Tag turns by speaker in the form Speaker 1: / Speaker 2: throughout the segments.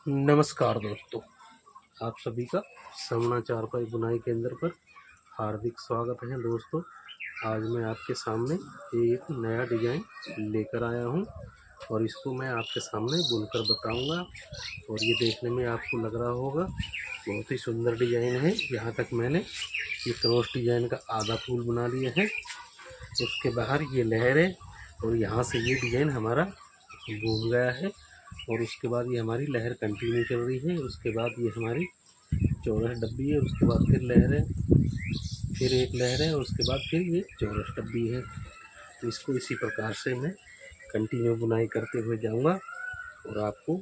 Speaker 1: नमस्कार दोस्तों, आप सभी का समना चारपाई बुनाई केंद्र पर हार्दिक स्वागत है। दोस्तों, आज मैं आपके सामने एक नया डिजाइन लेकर आया हूं और इसको मैं आपके सामने बुनकर बताऊंगा। और ये देखने में आपको लग रहा होगा बहुत ही सुंदर डिजाइन है। यहाँ तक मैंने ये क्रॉस डिजाइन का आधा फूल बना लिया है, उसके बाहर ये लहर है और यहाँ से ये डिजाइन हमारा घूम गया है और उसके बाद ये हमारी लहर कंटिन्यू चल रही है। उसके बाद ये हमारी चौरस डब्बी है, उसके बाद फिर लहर है, फिर एक लहर है और उसके बाद फिर ये चौरस डब्बी है। तो इसको इसी प्रकार से मैं कंटिन्यू बुनाई करते हुए जाऊंगा और आपको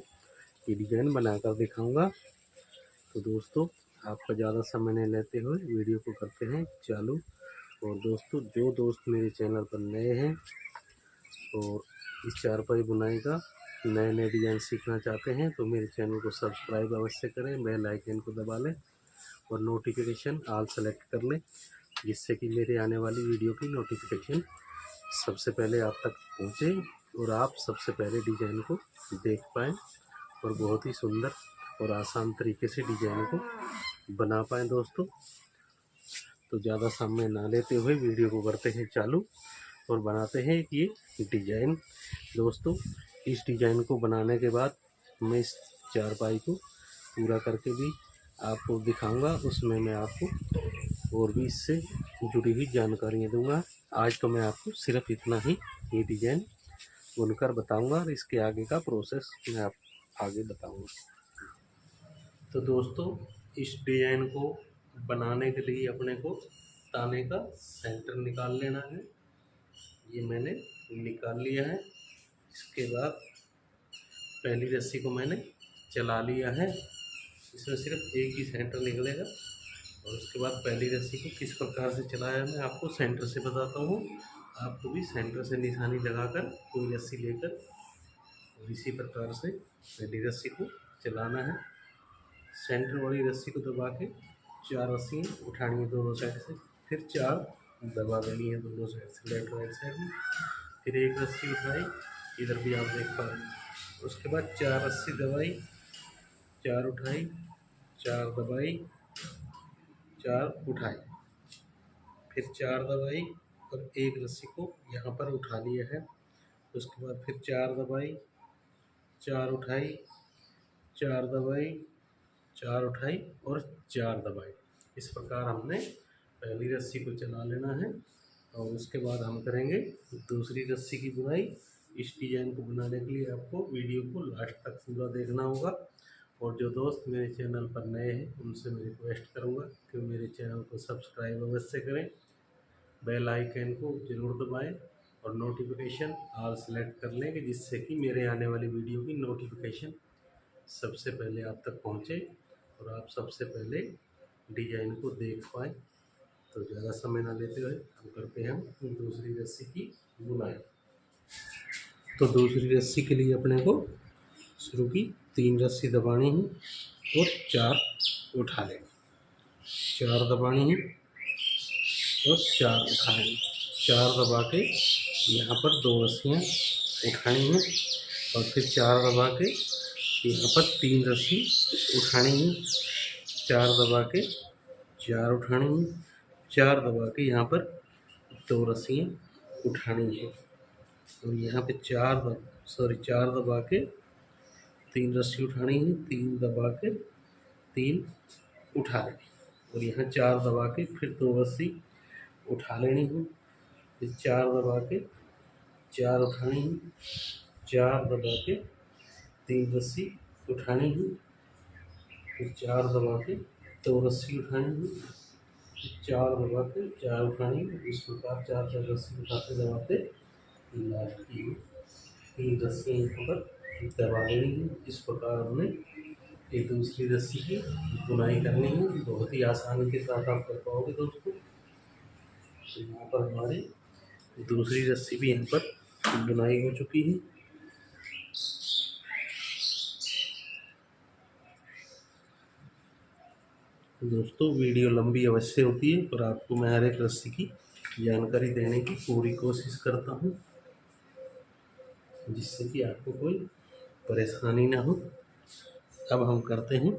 Speaker 1: ये डिजाइन बनाकर दिखाऊंगा। तो दोस्तों, आपका ज़्यादा समय नहीं लेते हुए वीडियो को करते हैं चालू। और दोस्तों, जो दोस्त मेरे चैनल पर नए हैं और इस चारपाई बुनाई का नए नए डिज़ाइन सीखना चाहते हैं तो मेरे चैनल को सब्सक्राइब अवश्य करें, बेल आइकन को दबा लें और नोटिफिकेशन ऑल सेलेक्ट कर लें, जिससे कि मेरे आने वाली वीडियो की नोटिफिकेशन सबसे पहले आप तक पहुंचे और आप सबसे पहले डिज़ाइन को देख पाएँ और बहुत ही सुंदर और आसान तरीके से डिज़ाइन को बना पाएँ। दोस्तों, तो ज़्यादा समय ना लेते हुए वीडियो को करते हैं चालू और बनाते हैं ये डिज़ाइन। दोस्तों, इस डिज़ाइन को बनाने के बाद मैं इस चारपाई को पूरा करके भी आपको दिखाऊंगा। उसमें मैं आपको और भी इससे जुड़ी हुई जानकारियाँ दूंगा। आज तो मैं आपको सिर्फ इतना ही ये डिज़ाइन बुनकर बताऊंगा और इसके आगे का प्रोसेस मैं आप आगे बताऊंगा। तो दोस्तों, इस डिज़ाइन को बनाने के लिए अपने को ताने का सेंटर निकाल लेना है। ये मैंने निकाल लिया है। इसके बाद पहली रस्सी को मैंने चला लिया है। इसमें सिर्फ एक ही सेंटर निकलेगा और उसके बाद पहली रस्सी को किस प्रकार से चलाया मैं आपको सेंटर से बताता हूँ। आपको भी सेंटर से निशानी लगाकर कोई रस्सी लेकर और इसी प्रकार से पहली रस्सी को चलाना है। सेंटर वाली रस्सी को दबा के 4 रस्सियाँ उठानी है दोनों साइड से, फिर 4 दबा देनी है दोनों साइड से, लेफ्ट राइट साइड में। फिर एक रस्सी उठाई, इधर भी आप देख पा रहे हैं। उसके बाद 4 रस्सी दबाई, 4 उठाई, 4 दबाई, 4 उठाई, फिर 4 दबाई और एक रस्सी को यहाँ पर उठा लिया है। उसके बाद फिर 4 दबाई, 4 उठाई, 4 दबाई, 4 उठाई और 4 दबाई। इस प्रकार हमने पहली रस्सी को चला लेना है और उसके बाद हम करेंगे दूसरी रस्सी की बुनाई। इस डिज़ाइन को बनाने के लिए आपको वीडियो को लास्ट तक पूरा देखना होगा। और जो दोस्त मेरे चैनल पर नए हैं उनसे मैं रिक्वेस्ट करूंगा कि मेरे चैनल को सब्सक्राइब अवश्य करें, बेल आइकन को ज़रूर दबाएं और नोटिफिकेशन ऑल सेलेक्ट कर लें कि जिससे कि मेरे आने वाली वीडियो की नोटिफिकेशन सबसे पहले आप तक पहुंचे और आप सबसे पहले डिज़ाइन को देख पाएँ। तो ज़्यादा समय ना लेते हुए हम करते हैं दूसरी रस्सी की बुनाई। तो दूसरी रस्सी के लिए अपने को शुरू की 3 रस्सी दबानी है और 4 उठा लेंगे, 4 दबानी है और 4 उठाएंगे, 4 दबा के यहाँ पर 2 रस्सियाँ उठानी है और फिर 4 दबा के यहाँ पर 3 रस्सी उठानी है, 4 दबा के 4 उठानी है, 4 दबा के यहाँ पर 2 रस्सियाँ उठानी है और यहाँ पे 4 दबा के 3 रस्सी उठानी है, 3 दबा के 3 उठा लेनी और यहाँ 4 दबा के फिर 2 रस्सी उठा लेनी है, फिर 4 दबा के 4 उठानी है, 4 दबा के 3 रस्सी उठानी है, फिर 4 दबा के 2 रस्सी उठानी है, फिर 4 दबा के 4 उठानी है। इस प्रकार 4 रस्सी उठाते दबाते लास्ट की 3 रस्सियाँ यहाँ पर दबा लेनी है। इस प्रकार हमने ये दूसरी रस्सी की बुनाई करनी है। बहुत ही आसानी के साथ आप कर पाओगे दोस्तों। तो यहाँ पर हमारी दूसरी रस्सी भी यहाँ पर बुनाई हो चुकी है। दोस्तों, वीडियो लंबी अवश्य होती है पर आपको मैं हर एक रस्सी की जानकारी देने की पूरी कोशिश करता हूँ, जिससे कि आपको कोई परेशानी ना हो। अब हम करते हैं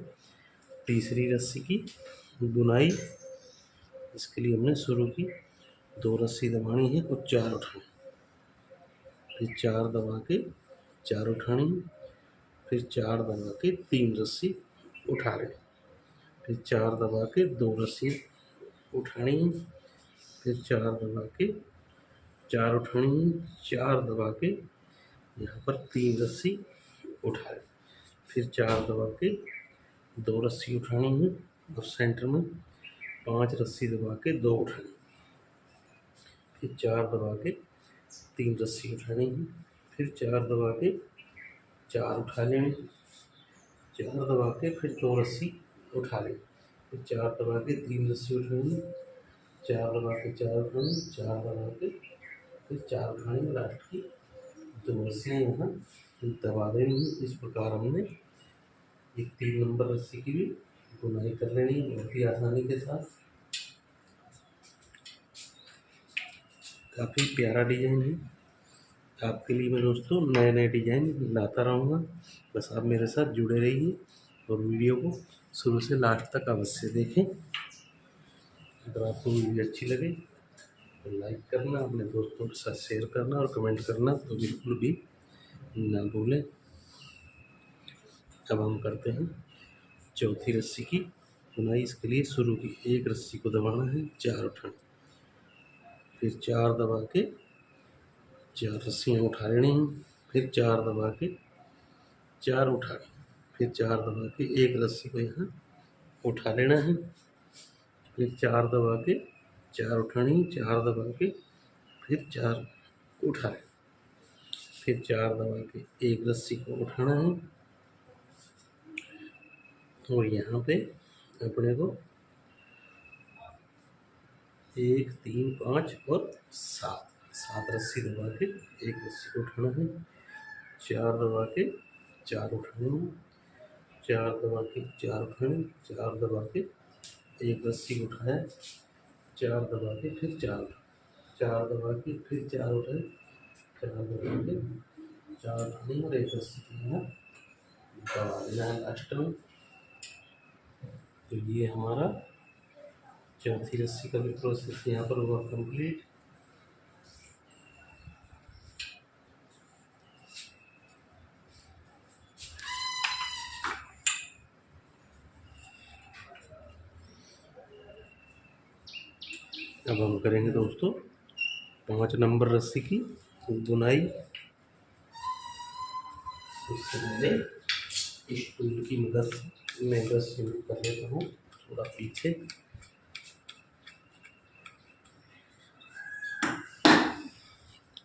Speaker 1: तीसरी रस्सी की बुनाई। इसके लिए हमने शुरू की 2 रस्सी दबानी है और 4 उठानी, फिर 4 दबा के 4 उठानी, फिर 4 दबा के 3 रस्सी उठा लें, फिर 4 दबा के 2 रस्सी उठानी, फिर 4 दबा के 4 उठानी, 4 दबा के यहाँ पर 3 रस्सी उठा लें, फिर 4 दबा के 2 रस्सी उठानी है और सेंटर में 5 रस्सी दबा के 2 उठानी, फिर 4 दबा के 3 रस्सी उठानी है, फिर 4 दबा के 4 उठा लेनी, 4 दबा के फिर 2 रस्सी उठा लें, फिर 4 दबा के 3 रस्सी उठानी, 4 दबा के 4 उठानी, 4 दबा के फिर 4 उठानी, लास्ट की 2 रस्सियाँ यहाँ दबा देनी है। इस प्रकार हमने एक 3 नंबर रस्सी की भी बुनाई कर लेनी है बहुत ही आसानी के साथ। काफ़ी प्यारा डिजाइन है। आपके लिए मैं दोस्तों नए नए डिजाइन लाता रहूँगा, बस आप मेरे साथ जुड़े रहिए और वीडियो को शुरू से लास्ट तक अवश्य देखें। अगर आपको वीडियो अच्छी लगे तो लाइक करना, अपने दोस्तों के साथ शेयर करना और कमेंट करना तो बिल्कुल भी ना भूलें। अब हम करते हैं चौथी रस्सी की बुनाई। इसके लिए शुरू की 1 रस्सी को दबाना है, 4 उठाना, फिर 4 दबा के 4 रस्सियाँ उठा लेनी हैं, फिर 4 दबा के 4 उठानी, फिर 4 दबा के 1 रस्सी को यहाँ उठा लेना है, फिर 4 दबा के 4 उठानी, 4 दबा के फिर 4 उठा लें, फिर 4 दबा के 1 रस्सी को उठाना है और यहाँ पे अपने को 1 3 5 और 7 रस्सी दबा के 1 रस्सी को उठाना है, 4 दबा के 4 उठाने हैं, 4 दबा के 4 उठाने, 4 दबा के 1 रस्सी उठाया, 4 दबा के फिर 4 दबा के फिर 4 उठाए, 4 दबा के 4 उठाने और 1 रस्सी को यहाँ दबा देना है लास्ट में। तो ये हमारा चौथी रस्सी का भी प्रोसेस यहाँ पर हुआ कंप्लीट। अब हम करेंगे दोस्तों 5 नंबर रस्सी की बुनाई। इससे पहले इस टूल की मदद से मैं रस्सी कर लेता हूँ थोड़ा पीछे।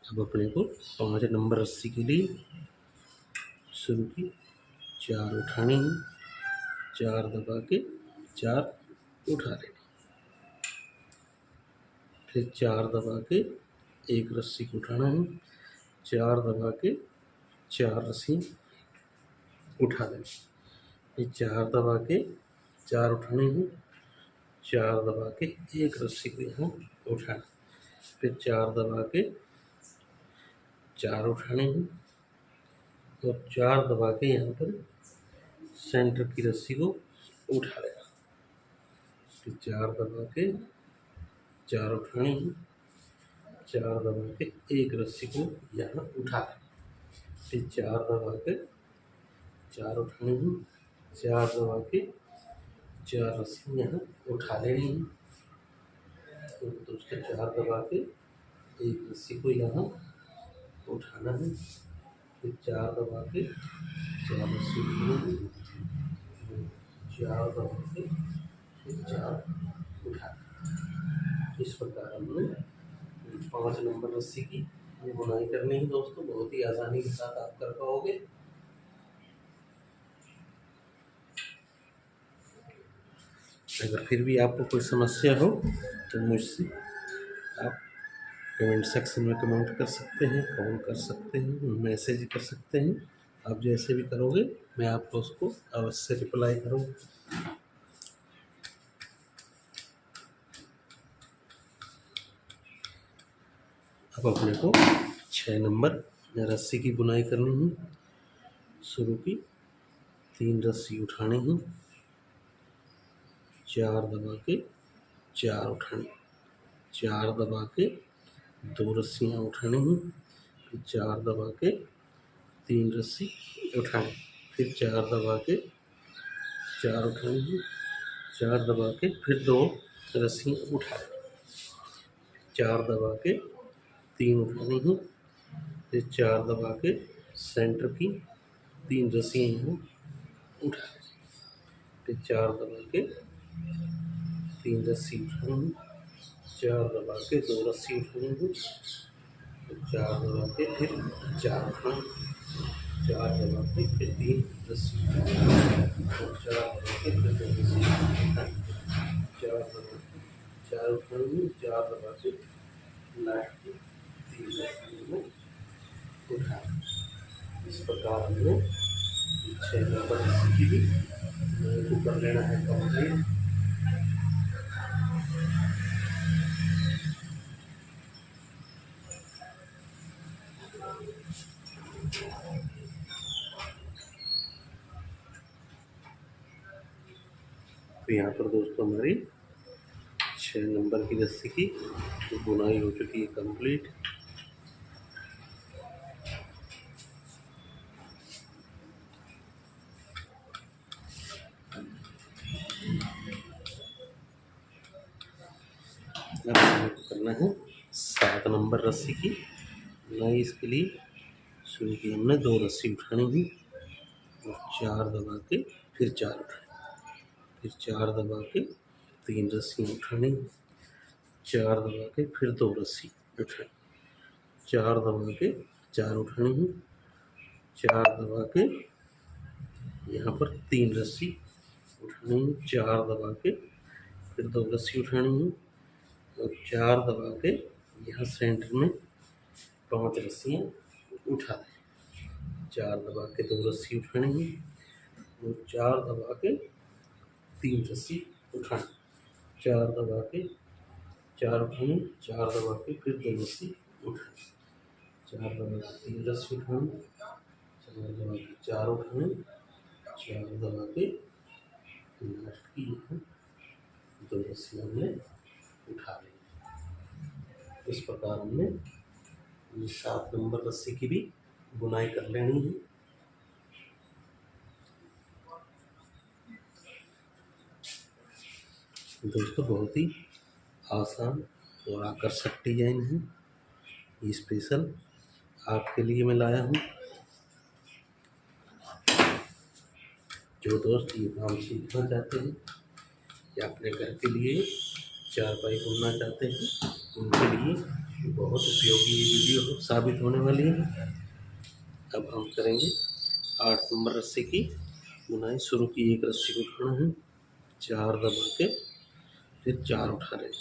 Speaker 1: अब अपने को 5 नंबर रस्सी के लिए शुरू की 4 उठानी है, 4 दबा के 4 उठा लेनी, फिर 4 दबा के 1 रस्सी को उठाना है, 4 दबा के 4 रस्सी उठा देनी, फिर 4 दबा के 4 उठाने हैं, 4 दबा के 1 रस्सी को यहाँ उठाना, फिर 4 दबा के 4 उठाने हैं और 4 दबा के यहाँ पर सेंटर की रस्सी को उठा लेना, फिर 4 दबा के 4 उठानी है, 4 दबा के 1 रस्सी को यहाँ उठा लेना, फिर 4 दबा के 4 उठानी है, 4 दबा के 4 रस्सी यहाँ उठा लेनी है, तो दोस्तों 4 दबा के 1 रस्सी को यहाँ उठाना है, फिर 4 दबा के 4 रस्सी उठानी है, 4 दबा के फिर 4 उठाना। इस प्रकार हमने 5 नंबर रस्सी की ये बुनाई करनी है दोस्तों, बहुत ही आसानी के साथ आप कर पाओगे। अगर फिर भी आपको कोई समस्या हो तो मुझसे आप कमेंट सेक्शन में कमेंट कर सकते हैं, कॉल कर सकते हैं, मैसेज कर सकते हैं। आप जैसे भी करोगे मैं आपको उसको अवश्य रिप्लाई करूँगा। अब अपने को 6 नंबर रस्सी की बुनाई करनी है। शुरू की 3 रस्सी उठानी है, 4 दबा के 4 उठानी, 4 दबा के 2 रस्सियाँ उठानी हैं, फिर 4 दबा के 3 रस्सी उठानी, फिर 4 दबा के 4 उठानी है, 4 दबा के फिर 2 रस्सियाँ उठानी, 4 दबा के 3 उठानी है, फिर 4 दबा के सेंटर की 3 रस्सियाँ यहाँ उठानी, फिर 4 दबा के 3 रस्सी उठानी है, 4 दबा के 2 रस्सी उठानी है, 4 दबा के फिर 4 उठानी, 4 दबा के फिर 3 रस्सी उठानी, 4 दबा के फिर 2 रस्सी उठानी, 4 दबा के 4 उठानी, 4 दबा के लास्ट की 3 रस्सी उठानी। इस प्रकार हमने 6 नंबर रस्सी की भी को कर लेना है कंप्लीट। तो यहाँ पर दोस्तों हमारी 6 नंबर की रस्सी की बुनाई हो चुकी है कंप्लीट। अब हमें करना है 7 नंबर रस्सी की बुनाई। इसके लिए शुरू की हमने 2 रस्सी उठानी है और 4 दबा के फिर 4 उठानी, फिर 4 दबा के 3 रस्सियाँ उठानी, 4 दबा के फिर 2 रस्सी उठानी, 4 दबा के 4 उठानी है, 4 दबा के यहाँ पर 3 रस्सी उठानी है, 4 दबा के फिर 2 रस्सी उठानी है और 4 दबा के यहाँ सेंटर में 5 रस्सियाँ उठा दें, 4 दबा के 2 रस्सी उठानी है और 4 दबा के 3 रस्सी उठानी, 4 दबा के 4 उठानी, 4 दबा के फिर 2 रस्सी उठानी, 4 दबा के 3 रस्सी उठानी, 4 दबा के 4 उठानी, 4 दबा के लास्ट की यहाँ 2 रस्सी हमने उठा ली। इस प्रकार हमने 7 नंबर रस्सी की भी बुनाई कर लेनी है। दोस्तों बहुत ही आसान और आकर्षक डिजाइन है, ये स्पेशल आपके लिए मैं लाया हूँ। जो दोस्त ये काम सीखना चाहते हैं या अपने घर के लिए चारपाई बुनना चाहते हैं उनके लिए बहुत उपयोगी ये वीडियो साबित होने वाली है। अब हम करेंगे 8 नंबर रस्सी की बुनाई। शुरू की 1 रस्सी को उठाना है, 4 दबा के फिर 4 उठा रहे हैं।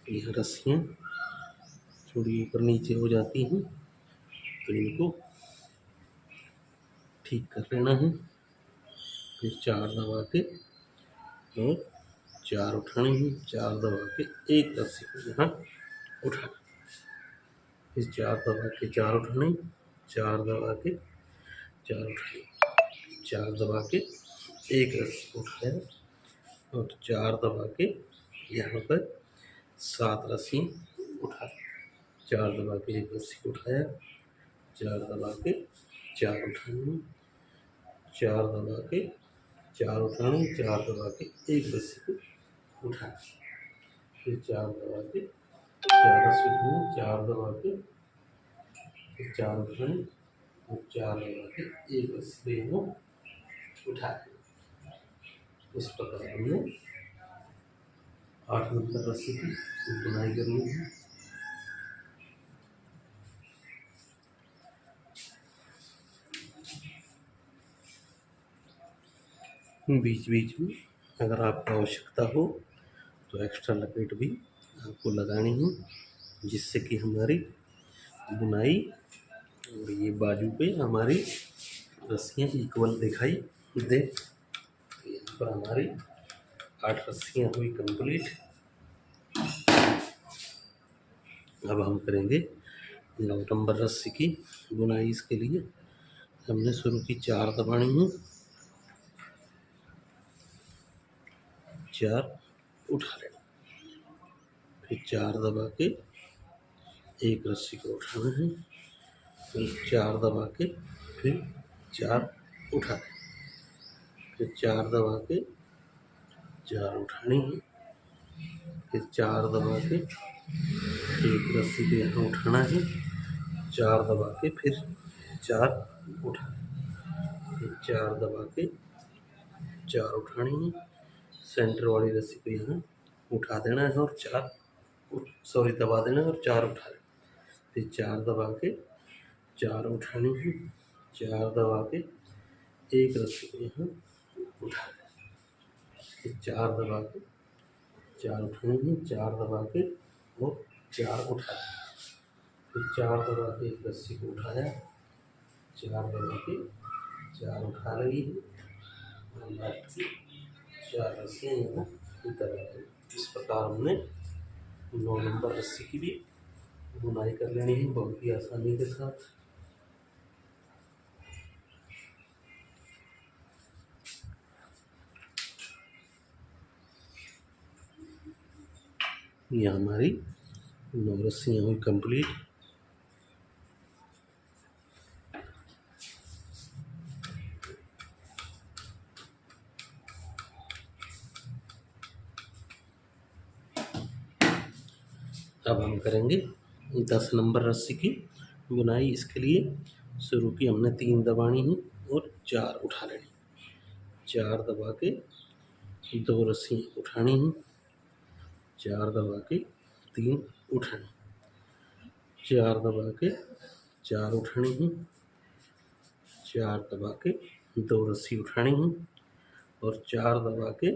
Speaker 1: यह रस्सियाँ थोड़ी ऊपर नीचे हो जाती हैं तो इनको ठीक कर लेना है। फिर 4 दबा के और 4 उठानी है, 4 दबा के 1 रस्सी को यहाँ उठाना, फिर 4 दबा के 4 उठानी, 4 दबा के 4 उठानी, 4 दबा के 1 रस्सी को उठाया और 4 दबा के यहाँ पर 7 रस्सी उठा, 4 दबा के 1 रस्सी को उठाया, 4 दबा के 4 उठानी, 4 दबा के 4 उठानी, 4 दबा के 1 रस्सी को उठाना, फिर 4 दबा के 4 रस्सी उठानी, 4 दबा के फिर 4 उठानी और 4 दबा के 1 रस्सी को उठाना। इस प्रकार हमने 8 नंबर रस्सी की बुनाई करनी है। बीच बीच में अगर आपको आवश्यकता हो तो एक्स्ट्रा लपेट भी आपको लगानी है, जिससे कि हमारी बुनाई और ये बाजू पे हमारी रस्सियाँ इक्वल दिखाई दे। यहाँ पर हमारी 8 रस्सियाँ हुई कंप्लीट। अब हम करेंगे 9 नंबर रस्सी की बुनाई। इसके लिए हमने शुरू की 4 दबानी है, 4 उठा लेना, फिर 4 दबा के एक रस्सी को उठाना है, फिर 4 दबा के फिर 4 उठा लेना, फिर 4 दबा के 4 उठानी है, फिर 4 दबा के एक रस्सी को यहाँ उठाना है, 4 दबा के फिर 4 उठा, फिर 4 दबा के 4 उठानी है, सेंटर वाली रस्सी को यहाँ उठा देना है और 4 दबा देना है और 4 उठा लेना, फिर 4 दबा के 4 उठानी है, 4 दबा के एक रस्सी को यहाँ उठा लेना, फिर 4 दबा के 4 उठानी है, 4 दबा के और 4 उठा लेना, फिर 4 दबा के एक रस्सी को उठाया, 4 दबा के 4 उठा रही है और लास्ट की 4 रस्सियाँ यहाँ दबा दी। इस प्रकार हमने 9 नंबर रस्सी की भी बुनाई कर लेनी है बहुत ही आसानी के साथ। ये हमारी 9 रस्सियाँ हुई कंप्लीट। अब हम करेंगे 10 नंबर रस्सी की बुनाई। इसके लिए शुरू की हमने 3 दबानी है और 4 उठा लेनी, 4 दबा के 2 रस्सियाँ उठानी है, 4 दबा के 3 उठानी, 4 दबा के 4 उठानी है, 4 दबा के 2 रस्सी उठानी है और 4 दबा के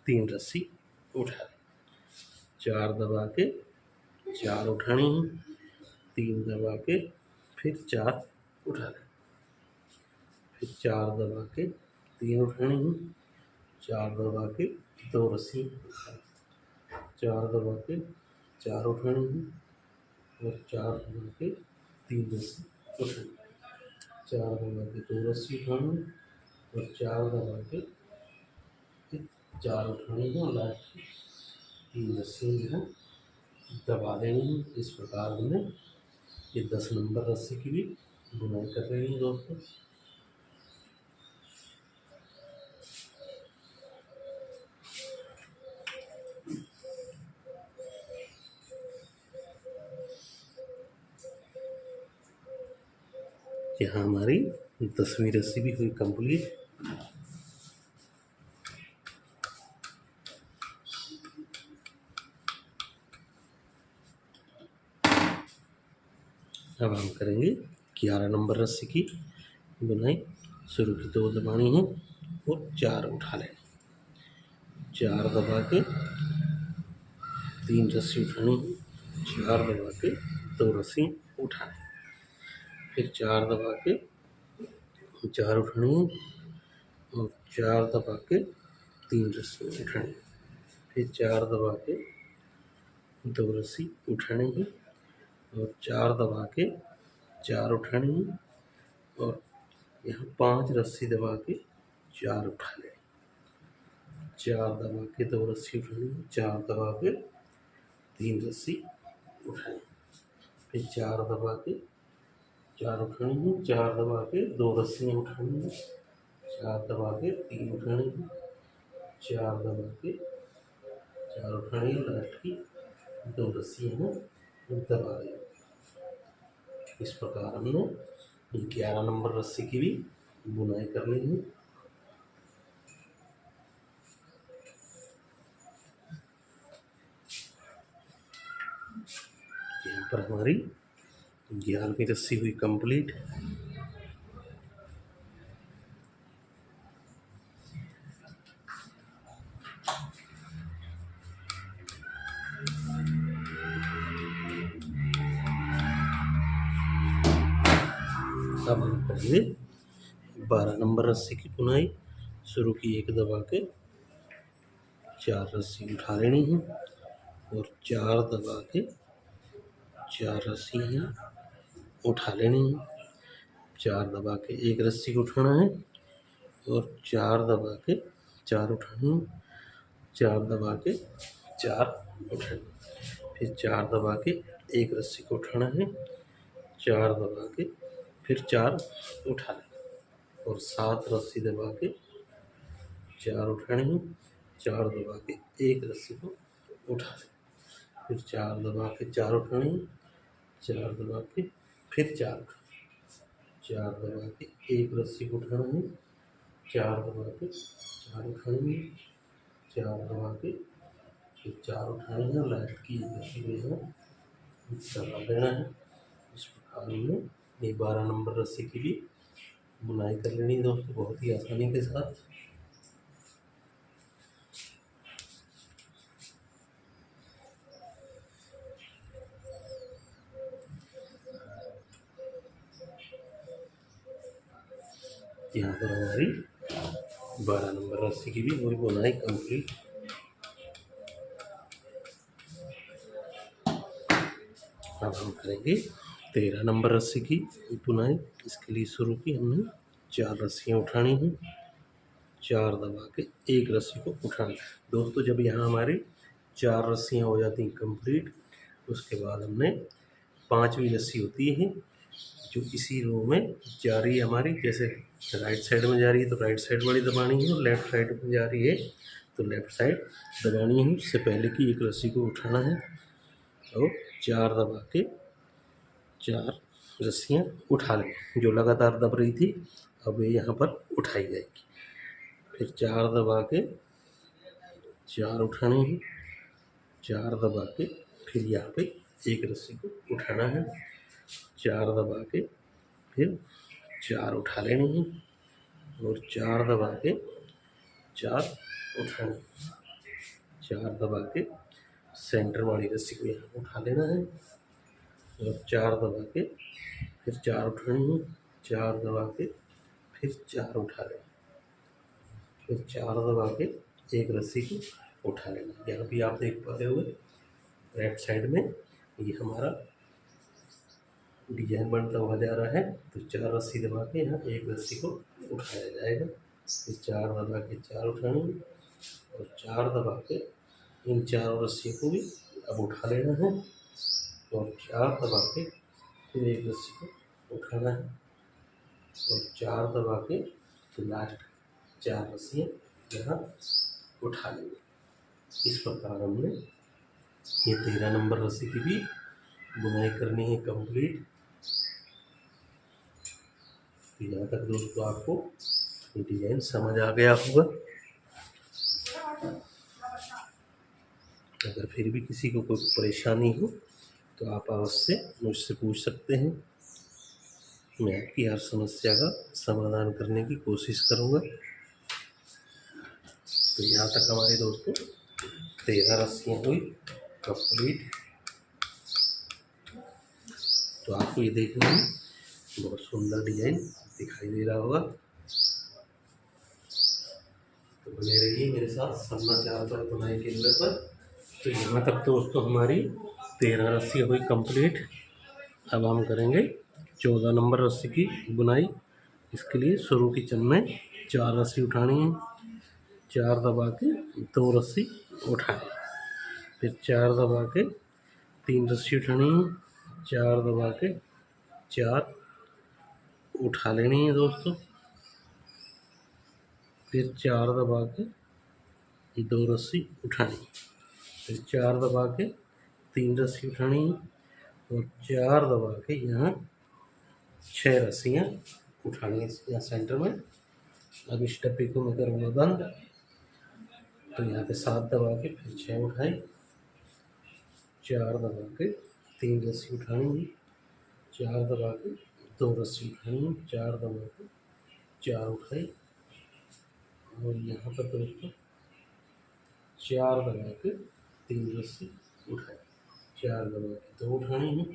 Speaker 1: 3 रस्सी उठा, 4 दबा के 4 उठानी है, 3 दबा के फिर 4 उठा लें, फिर 4 दबा के 3 उठानी है, 4 दबा के 2 रस्सी उठा, 4 दबा के 4 उठानी है और 4 दबा के 3 रस्सी उठानी, 4 दबा के 2 रस्सी उठानी और 4 दबा के 4 उठानी है और लास्ट 3 रस्सी जो है दबा देनी है। इस प्रकार हमने ये 10 नंबर रस्सी की भी बुनाई कर रही है दोस्तों। यहाँ हमारी 10वीं रस्सी भी हुई कंप्लीट। अब हम करेंगे 11 नंबर रस्सी की बुनाई। शुरू की 2 दबानी है और 4 उठा लें, 4 दबा के 3 रस्सी उठानी है, 4 दबा के 2 रस्सी उठानी, फिर 4 दबा के 4 उठानी है और 4 दबा के 3 रस्सी उठानी, फिर 4 दबा के 2 रस्सी उठानी है और 4 दबा के 4 उठानी है और यहाँ 5 रस्सी दबा के 4 उठा लें, 4 दबा के 2 रस्सी उठानी है, 4 दबा के 3 रस्सी उठानी, फिर 4 दबा के 4 उठानी है, 4 दबा के 2 रस्सियाँ उठानी है, 4 दबा के 3 उठानी है, 4 दबा के 4 उठानी है, लास्ट की 2 रस्सियाँ दबा दें। इस प्रकार हमने 11 नंबर रस्सी की भी बुनाई करनी है। यहाँ पर हमारी 11वीं रस्सी हुई कंप्लीट। अब हम करेंगे 12 नंबर रस्सी की बुनाई। शुरू की 1 दबा के 4 रस्सी उठा लेनी है और 4 दबा के 4 रस्सी उठा लेनी है, 4 दबा के एक रस्सी को उठाना है और 4 दबा के 4 उठानी है, 4 दबा के 4 उठानी, फिर 4 दबा के एक रस्सी को उठाना है, 4 दबा के फिर 4 उठा लें और 7 रस्सी दबा के 4 उठानी है, 4 दबा के एक रस्सी को उठा लें, फिर 4 दबा के 4 उठानी है, 4 दबा के फिर 4 उठानी, 4 दबा के एक रस्सी को उठाना है, 4 दबा के 4 उठानी है, 4 दबा के फिर 4 उठानी है, लास्ट की एक रस्सी को यहाँ दबा देना है। इस प्रकार हमने ये 12 नंबर रस्सी की भी बुनाई कर लेनी है दोस्तों, बहुत ही आसानी के साथ। यहाँ पर हमारी 12 नंबर रस्सी की भी पूरी बुनाई कंप्लीट। अब हम करेंगे 13 नंबर रस्सी की बुनाई। इसके लिए शुरू की हमने 4 रस्सियाँ उठानी हैं, 4 दबा के एक रस्सी को उठाना। दोस्तों जब यहाँ हमारी 4 रस्सियाँ हो जाती हैं कंप्लीट, उसके बाद हमने 5वीं रस्सी होती है जो इसी रो में जा रही है हमारी, जैसे राइट साइड में जा रही है तो राइट साइड वाली दबानी है और लेफ़्ट साइड में जा रही है तो लेफ़्ट साइड दबानी है। उससे पहले की एक रस्सी को उठाना है और 4 दबा के 4 रस्सियाँ उठा लें जो लगातार दब रही थी, अब ये यहाँ पर उठाई जाएगी। फिर 4 दबा के 4 उठाने हैं, 4 दबा के फिर यहाँ पे एक रस्सी को उठाना है, 4 दबा के फिर 4 उठा लेने हैं और 4 दबा के 4 उठाने, 4 दबा के सेंटर वाली रस्सी को यहाँ उठा लेना है और 4 दबा के फिर 4 उठानी है, 4 दबा के फिर 4 उठा लेना, फिर 4 दबा के एक रस्सी को उठा लेना। यहाँ भी आप देख पा रहे होंगे लेफ्ट साइड में ये हमारा डिजाइन बनता हुआ जा रहा है। तो 4 रस्सी दबा के यहाँ एक रस्सी को उठाया जाएगा, फिर 4 दबा के 4 उठानी और 4 दबा के इन 4 रस्सियों को भी अब उठा लेना है और 4 दबा के फिर एक रस्सी को उठाना है और 4 दबा के तो लास्ट 4 रस्सियाँ यहाँ उठा लेंगे। इस प्रकार हमने ये 13 नंबर रस्सी की भी बुनाई करनी है कंप्लीट। यहाँ तक दोस्तों आपको ये डिजाइन समझ आ गया होगा। अगर फिर भी किसी को कोई परेशानी हो तो आप अवश्य मुझसे पूछ सकते हैं, मैं आपकी हर समस्या का समाधान करने की कोशिश करूँगा। तो यहाँ तक हमारे दोस्तों 13 रस्सियाँ हुई कंप्लीट। तो आपको ये देखने में बहुत सुंदर डिजाइन दिखाई दे रहा होगा। तो बने रहिए मेरे साथ समाचार पर बुनाई केंद्र पर। तो यहाँ तक दोस्तों हमारी 13 रस्सियाँ हुई कंप्लीट। अब हम करेंगे 14 नंबर रस्सी की बुनाई। इसके लिए शुरू की चन में 4 रस्सी उठानी है, 4 दबा के 2 रस्सी उठानी, फिर 4 दबा के 3 रस्सी उठानी है, 4 दबा के 4 उठा लेनी है दोस्तों, फिर 4 दबा के 2 रस्सी उठानी, फिर 4 दबा के 3 रस्सी उठानी और 4 दबा के यहाँ 6 रस्सियाँ उठानी है यहाँ सेंटर में। अब इस डब्बे को मैं करूँगा बंद। तो यहाँ पे 7 दबा के फिर 6 उठाए, 4 दबा के 3 रस्सी उठानी है, 4 दबा के 2 रस्सी उठानी है, 4 दबा के 4 उठाए और यहाँ पर दोस्तों 4 दबा के 3 रस्सी उठाए, 4 दबा के 2 उठानी है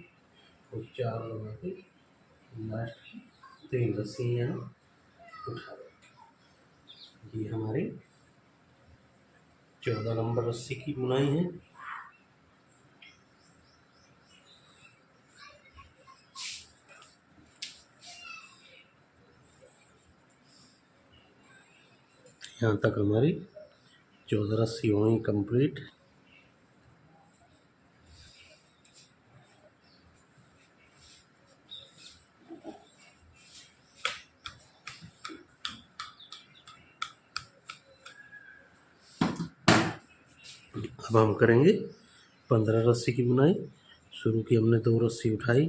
Speaker 1: और 4 दबा के लास्ट 3 रस्सी यहाँ उठा दें। ये हमारी 14 नंबर रस्सी की बुनाई है। यहाँ तक हमारी 14 रस्सी हुई कंप्लीट। अब हम करेंगे 15 रस्सी की बुनाई। शुरू की हमने 2 रस्सी उठाई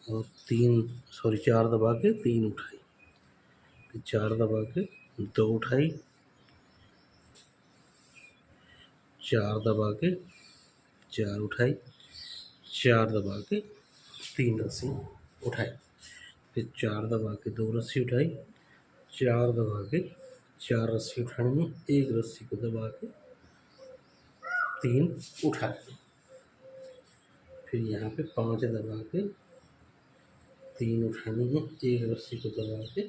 Speaker 1: और 4 दबा के 3 उठाई, फिर 4 दबा के 2 उठाई, 4 दबा के 4 उठाई, 4 दबा के 3 रस्सी उठाई, फिर 4 दबा के 2 रस्सी उठाई, 4 दबा के 4 रस्सी उठानी है, एक रस्सी को दबा के 3 उठानी, फिर यहाँ पे 5 दबा के 3 उठानी है, एक रस्सी को दबा के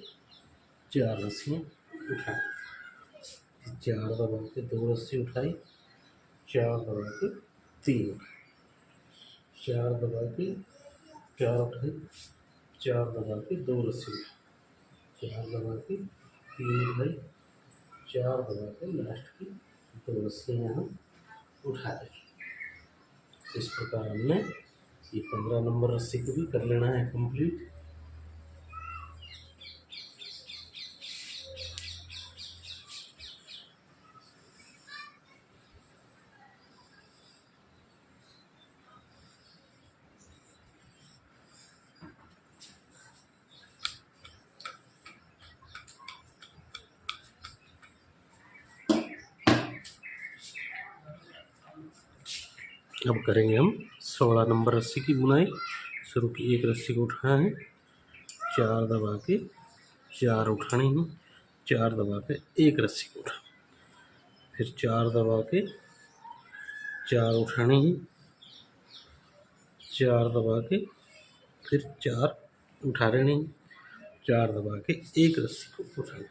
Speaker 1: 4 रस्सियाँ उठानी, 4 दबा के 2 रस्सी उठाई, 4 दबा के 3 उठाई, 4 दबा के 4 उठाई, 4 दबा के 2 रस्सी उठाई, 4 दबा के 3 उठाई, 4 दबा के लास्ट की 2 रस्सियाँ यहाँ उठा दें। इस प्रकार हमने ये 15 नंबर रस्सी को भी कर लेना है कंप्लीट। अब करेंगे हम 16 नंबर रस्सी की बुनाई। शुरू की एक रस्सी को उठाना है, 4 दबा के 4 उठानी है, 4 दबा के एक रस्सी को उठाना, फिर 4 दबा के 4 उठानी है, 4 दबा के फिर 4 उठा लेनी है, 4 दबा के एक रस्सी को उठाना,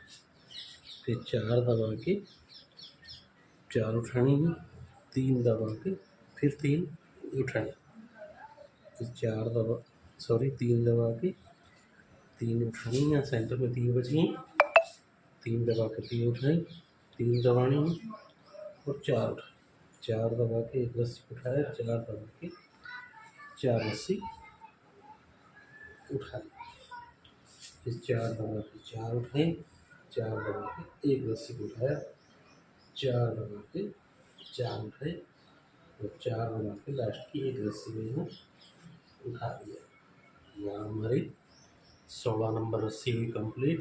Speaker 1: फिर 4 दबा के 4 उठानी है, 3 दबा के फिर 3 उठानी, फिर 3 दबा के 3 उठानी है, सेंटर में 3 बची हैं, 3 दबा के 3 उठाई, 3 दबानी है और 4 उठाई, 4 दबा के एक रस्सी उठाया, 4 दबा के 4 रस्सी उठाई, फिर 4 दबा के 4 उठाई, 4 दबा के एक रस्सी को उठाया, 4 दबा के 4 उठाए और 4 दबा के लास्ट की एक रस्सी में यहाँ उठा दिया। यहाँ हमारी 16 नंबर रस्सी हुई कंप्लीट।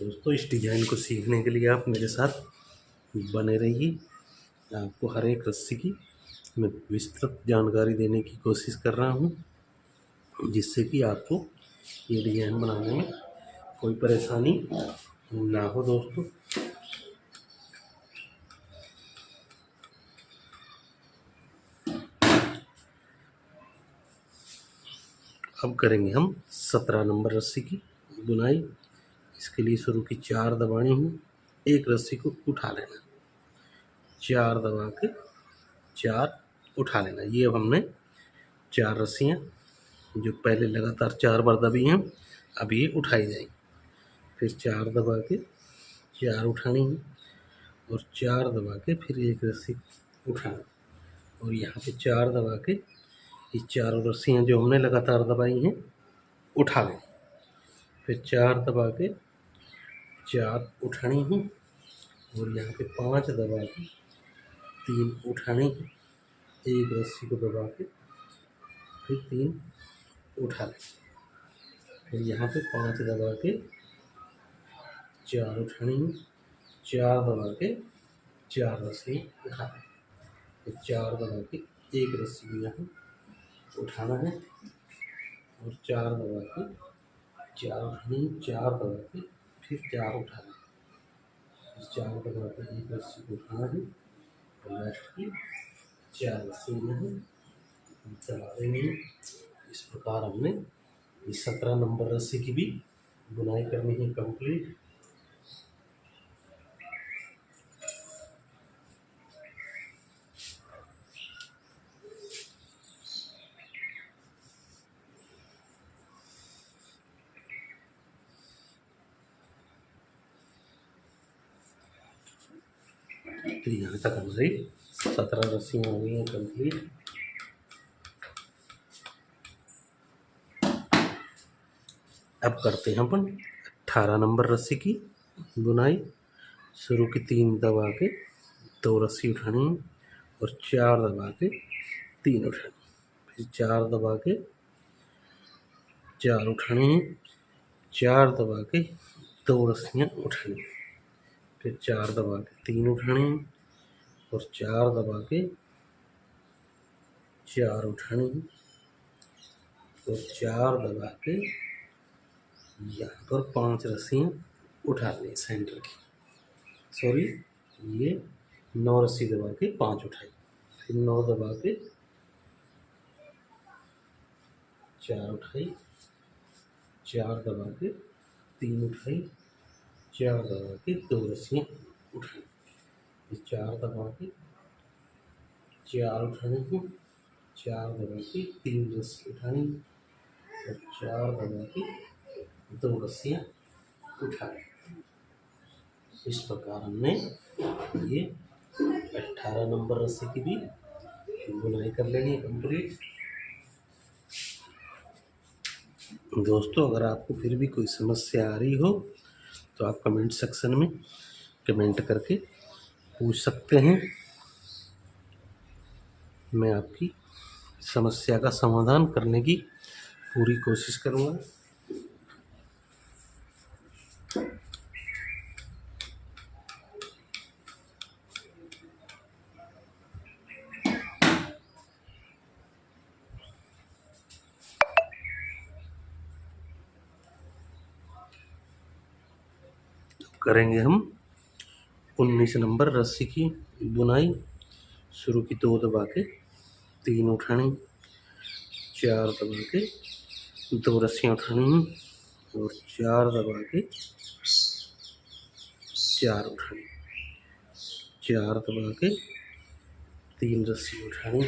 Speaker 1: दोस्तों इस डिज़ाइन को सीखने के लिए आप मेरे साथ बने रहिए। आपको हर एक रस्सी की मैं विस्तृत जानकारी देने की कोशिश कर रहा हूँ, जिससे कि आपको ये डिज़ाइन बनाने में कोई परेशानी ना हो। दोस्तों अब करेंगे हम 17 नंबर रस्सी की बुनाई। इसके लिए शुरू की 4 दबानी है, एक रस्सी को उठा लेना, 4 दबा के 4 उठा लेना। ये अब हमने 4 रस्सियाँ जो पहले लगातार 4 बार दबी हैं अब ये उठाई जाएंगी, फिर 4 दबा के 4 उठानी है और 4 दबा के फिर एक रस्सी उठाना और यहाँ पे 4 दबा के ये 4 रस्सियाँ जो हमने लगातार दबाई हैं उठा लें, फिर 4 दबा के 4 उठानी है और यहाँ पे 5 दबा के 3 उठानी है, एक रस्सी को दबा के फिर 3 उठा लें, फिर यहाँ पे 5 दबा के 4 उठानी है, 4 दबा के 4 रस्सी उठा लें, फिर 4 दबा के एक रस्सी को यहाँ उठाना है और 4 दबा के 4 उठानी है, 4 दबा के फिर 4 उठाना है, 4 दबा के एक रस्सी को उठाना है और लास्ट की 4 रस्सी यहाँ चला देनी है। इस प्रकार हमने ये 17 नंबर रस्सी की भी बुनाई करनी है कंप्लीट। तो यहाँ तक हमारी 17 रस्सियाँ हो गई हैं कंप्लीट। अब करते हैं अपन 18 नंबर रस्सी की बुनाई। शुरू की 3 दबा के 2 रस्सी उठानी है और 4 दबा के 3 उठानी, फिर 4 दबा के 4 उठानी है, 4 दबा के 2 रस्सियाँ उठानी, फिर 4 दबा के 3 उठानी है और 4 दबा के 4 उठानी है और 4 दबा के यहाँ पर 5 रस्सियाँ उठा ली सेंटर की। सॉरी, ये 9 रस्सी दबा के 5 उठाई, फिर 9 दबा के 4 उठाई, 4 दबा के 3 उठाई, 4 दबा के 2 रस्सियाँ उठाई, फिर 4 दबा के 4 उठाने हैं, 4 दबा के 3 रस्सी उठानी और 4 दबा के 2 रस्सियाँ उठाई। इस प्रकार हमने ये 18 नंबर रस्सी की भी बुनाई कर लेंगे कंप्लीट। दोस्तों, अगर आपको फिर भी कोई समस्या आ रही हो तो आप कमेंट सेक्शन में कमेंट करके पूछ सकते हैं। मैं आपकी समस्या का समाधान करने की पूरी कोशिश करूँगा। करेंगे हम 19 नंबर रस्सी की बुनाई। शुरू की 2 दबा के 3 उठानी, 4 दबा के 2 रस्सियाँ उठानी और 4 दबा के 4 उठानी, 4 दबा के 3 रस्सी उठानी,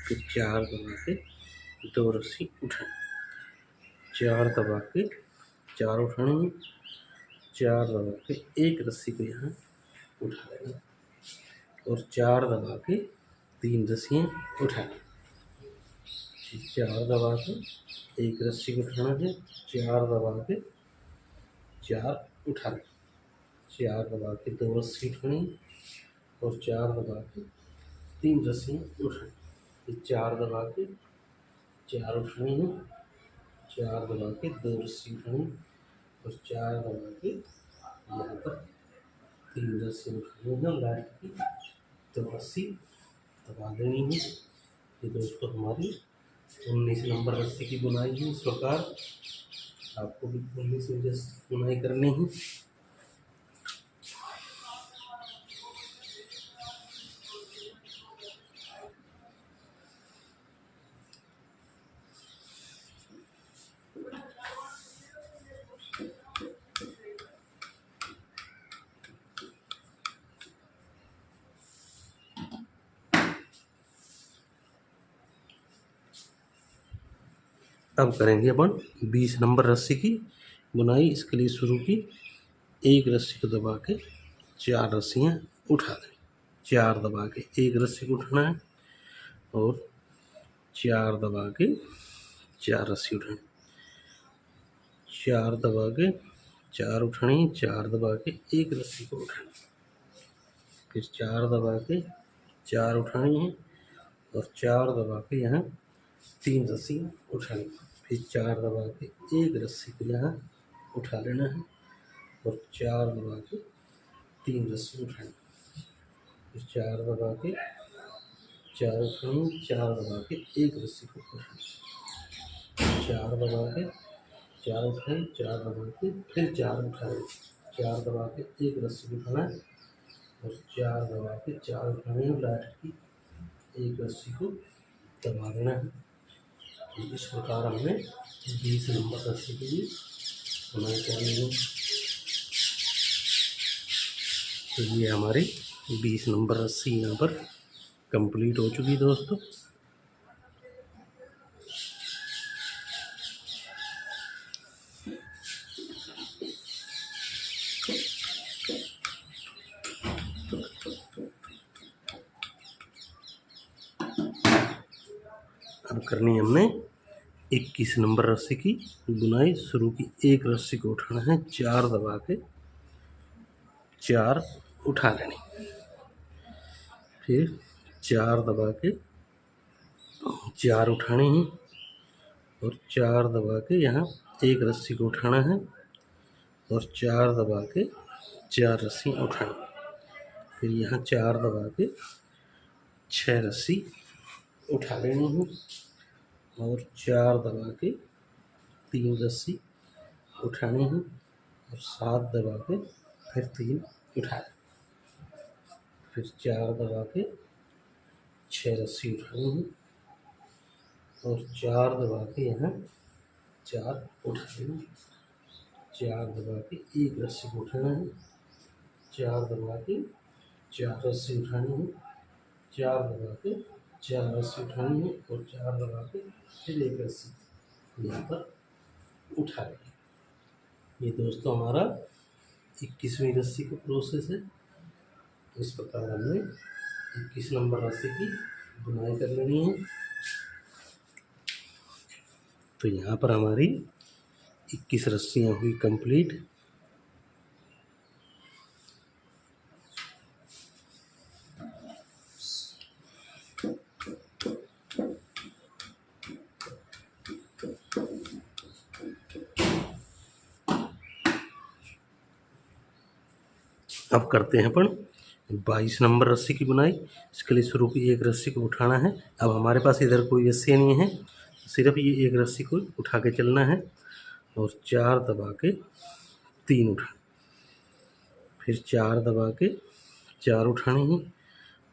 Speaker 1: फिर 4 दबा के 2 रस्सी उठानी, 4 दबा के 4 उठानी, 4 दबा के 1 रस्सी को यहाँ उठा लेना और 4 दबा के 3 रस्सियाँ उठानी, 4 दबा के 1 रस्सी को उठाना है, 4 दबा के 4 उठाना, 4 दबा के 2 रस्सी उठानी और 4 दबा के 3 रस्सियाँ उठानी, फिर 4 दबा के 4 उठानी है, 4 दबा के 2 रस्सी उठानी और 4 दबा के यहाँ पर 3 रस्सी उठानी है, लास्ट की 2 रस्सी दबा देनी है। ये दोस्तों हमारी 19 नंबर रस्सी की बुनाई है। इस प्रकार आपको भी 19 इंच बुनाई करनी है। अब करेंगे अपन 20 नंबर रस्सी की बुनाई। इसके लिए शुरू की 1 रस्सी को दबा के 4 रस्सियाँ उठा दें, 4 दबा के 1 रस्सी को उठाना है और 4 दबा के 4 रस्सी उठानी, 4 दबा के 4 उठानी, 4 दबा के 1 रस्सी को उठानी, फिर 4 दबा के 4 उठानी है और 4 दबा के यहाँ 3 रस्सी उठानी, फिर 4 दबा के 1 रस्सी को यहाँ उठा लेना है और 4 दबा के 3 रस्सी उठानी, फिर 4 दबा के 4 उठानी, 4 दबा के 1 रस्सी को उठानी, 4 दबा के 4 उठाई, 4 दबा के फिर 4 उठाए, 4 दबा के 1 रस्सी को उठाना है और 4 दबा के 4 उठाने हैं, लास्ट की 1 रस्सी को दबा देना है। इस प्रकार हमने 20 नंबर रस्सी के लिए बुनाई करनी है। तो ये हमारी 20 नंबर रस्सी यहाँ पर कंप्लीट हो चुकी दोस्तों। करनी है हमने 21 नंबर रस्सी की बुनाई शुरू की। एक रस्सी को उठाना है, 4 दबा के 4 उठा लेनी, फिर 4 दबा के 4 उठानी है और 4 दबा के यहाँ एक रस्सी को उठाना है और 4 दबा के 4 रस्सी उठानी, फिर यहाँ 4 दबा के 6 रस्सी उठा लेनी है और 4 दबा के 3 रस्सी उठानी है और 7 दबा के फिर 3 उठा लें, फिर 4 दबा के 6 रस्सी उठानी है और 4 दबा के यहाँ 4 उठा लेना, 4 दबा के एक रस्सी को उठाना है, 4 दबा के 4 रस्सी उठानी है, 4 दबा के 4 रस्सी उठानी है और 4 दबा के फिर एक रस्सी यहाँ पर उठा लेंगे। ये दोस्तों हमारा 21वीं रस्सी का प्रोसेस है। इस प्रकार हमने 21 नंबर रस्सी की बुनाई कर लेनी है। तो यहाँ पर हमारी 21 रस्सियाँ हुई कंप्लीट। अब करते हैं अपन 22 नंबर रस्सी की बुनाई। इसके लिए शुरू की एक रस्सी को उठाना है। अब हमारे पास इधर कोई रस्सी नहीं है, सिर्फ ये एक रस्सी को उठा के चलना है और 4 दबा के 3 उठा, फिर 4 दबा के 4 उठानी है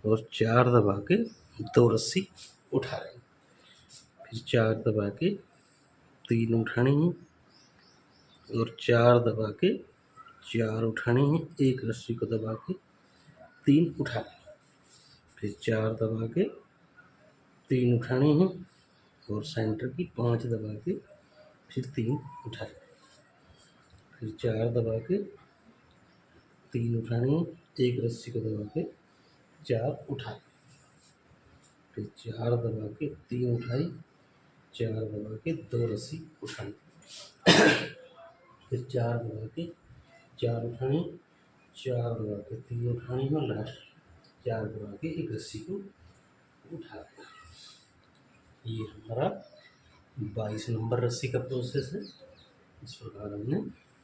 Speaker 1: और 4 दबा के 2 रस्सी उठा लेंगे, फिर 4 दबा के 3 उठानी है और 4 दबा के 4 उठानी है, एक रस्सी को दबा के 3 उठा लें, फिर 4 दबा के 3 उठानी है और सेंटर की 5 दबा के फिर 3 उठा लें, फिर 4 दबा के 3 उठानी है, एक रस्सी को दबा के 4 उठा लें, फिर 4 दबा के 3 उठाई, 4 दबा के 2 रस्सी उठाई, फिर 4 दबा के 4 उठानी, 4 दबा के 3 उठानी और लास्ट 4 दबा के एक रस्सी को उठा लेना। ये हमारा 22 नंबर रस्सी का प्रोसेस है। इस प्रकार हमने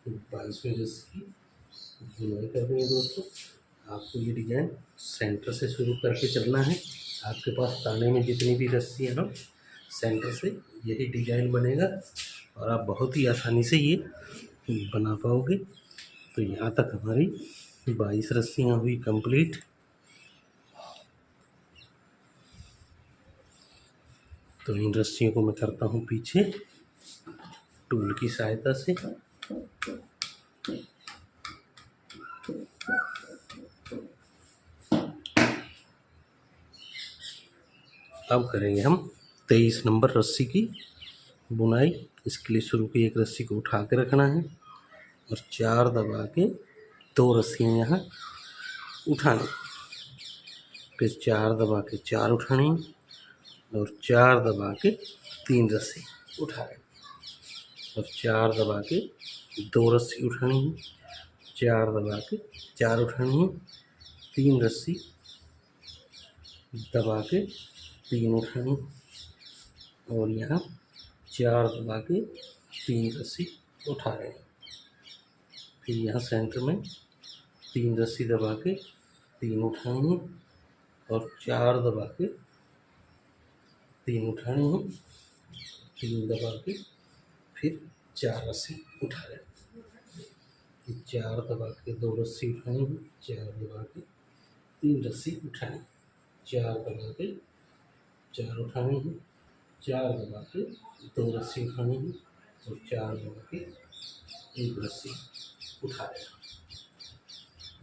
Speaker 1: 22वीं रस्सी की बुनाई कर रही है। दोस्तों आपको ये डिजाइन सेंटर से शुरू करके चलना है। आपके पास ताने में जितनी भी रस्सी है ना, सेंटर से यही डिजाइन बनेगा और आप बहुत ही आसानी से ये बना पाओगे। तो यहाँ तक हमारी 22 रस्सियाँ हुई कंप्लीट। तो इन रस्सियों को मैं करता हूँ पीछे टूल की सहायता से। अब करेंगे हम 23 नंबर रस्सी की बुनाई। इसके लिए शुरू की एक रस्सी को उठा के रखना है और 4 दबा के 2 रस्सियाँ यहाँ उठानी, फिर 4 दबा के 4 उठानी और 4 दबा के 3 रस्सी उठा लें और 4 दबा के 2 रस्सी उठानी है, 4 दबा के 4 उठानी है, 3 रस्सी दबा के 3 उठानी और यहाँ 4 दबा के 3 रस्सी उठा लें, फिर यहाँ सेंटर में 3 रस्सी दबा के 3 उठानी है और 4 दबा के 3 उठानी है, 3 दबा के फिर 4 रस्सी उठा लें, फिर 4 दबा के 2 रस्सी उठानी है, 4 दबा के 3 रस्सी उठानी, 4 दबा के 4 उठानी है, 4 दबा के 2 रस्सी उठानी है और 4 दबा के 1 रस्सी उठा लेना।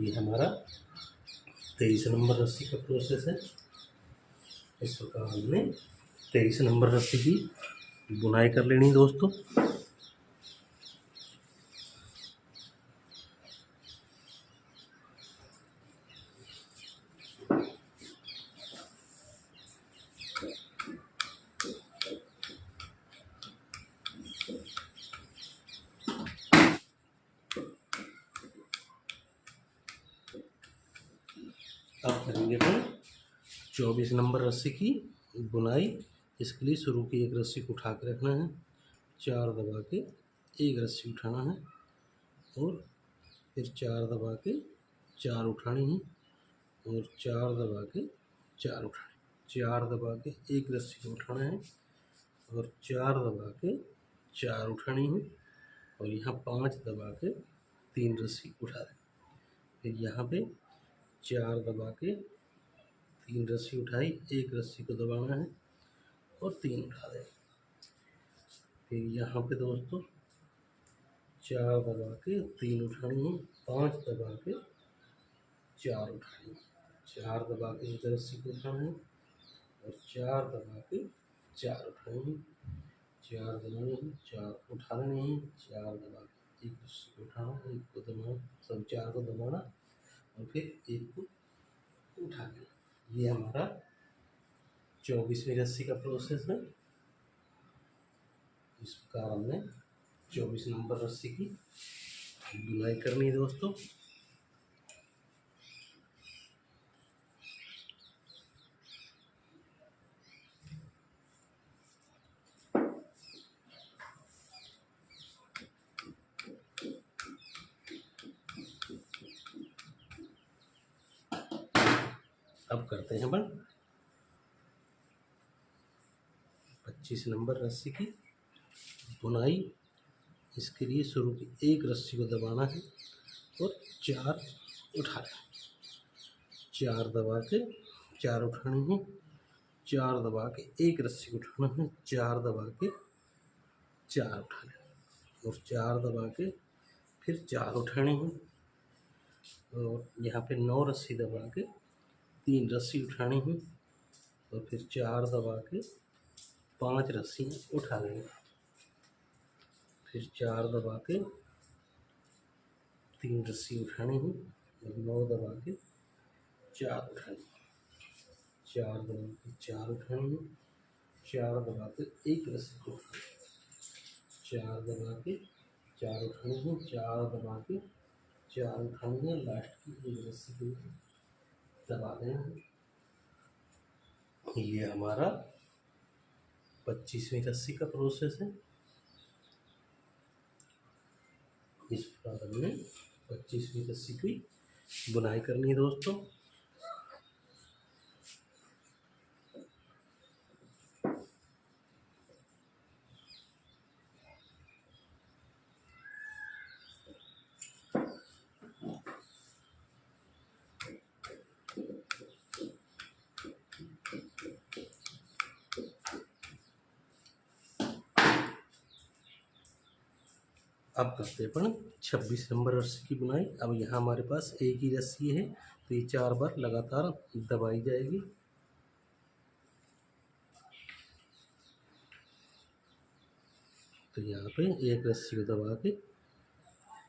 Speaker 1: ये हमारा 23 नंबर रस्सी का प्रोसेस है। इस प्रकार हमने 23 नंबर रस्सी की बुनाई कर लेनी दोस्तों। करेंगे अपन 24 नंबर रस्सी की बुनाई। इसके लिए शुरू की एक रस्सी को उठा के रखना है, 4 दबा के एक रस्सी उठाना है और फिर 4 दबा के 4 उठानी है और 4 दबा के 4 उठानी, 4 दबा के एक रस्सी को उठाना है और 4 दबा के 4 उठानी है और यहाँ 5 दबा के 3 रस्सी उठा दें। फिर यहाँ पे 4 दबा के 3 रस्सी उठाई, एक रस्सी को दबाना है और 3 उठा दें। फिर यहाँ पे दोस्तों 4 दबा के 3 उठानी है, 5 दबा के 4 उठानी है, 4 दबा के एक रस्सी को उठाना है और 4 दबा के 4 उठानी है, 4 दबानी है, 4 उठा लेनी है, 4 दबा के एक रस्सी को उठाना, एक को दबाना, सब 4 को दबाना और फिर एक को उठा लेना। ये हमारा 24वीं रस्सी का प्रोसेस है। इस प्रकार हमने 24 नंबर रस्सी की बुनाई करनी है दोस्तों। अब करते हैं अपन 25 नंबर रस्सी की बुनाई। इसके लिए शुरू की एक रस्सी को दबाना है और 4 उठाना है, 4 दबा के 4 उठानी है, 4 दबा के एक रस्सी को उठाना है, 4 दबा के 4 उठाना है और 4 दबा के फिर 4 उठानी है और यहाँ पे 9 रस्सी दबा के 3 रस्सी उठानी है और फिर 4 दबा के 5 रस्सी उठा लेंगे। फिर 4 दबा के 3 रस्सी उठानी है और 9 दबा के 4 उठानी, 4 दबा के 4 उठानी है, 4 दबा के एक रस्सी को उठानी, 4 दबा के 4 उठानी है, 4 दबा के 4 उठानी है, लास्ट की एक रस्सी को दबा देना। ये हमारा 25वीं रस्सी का प्रोसेस है। इस प्रकार हमने 25वीं रस्सी की बुनाई करनी है दोस्तों। अब करते हैं अपन 26 नंबर रस्सी की बुनाई। अब यहाँ हमारे पास एक ही रस्सी है तो ये 4 बार लगातार दबाई जाएगी। तो यहाँ पे एक रस्सी को दबा के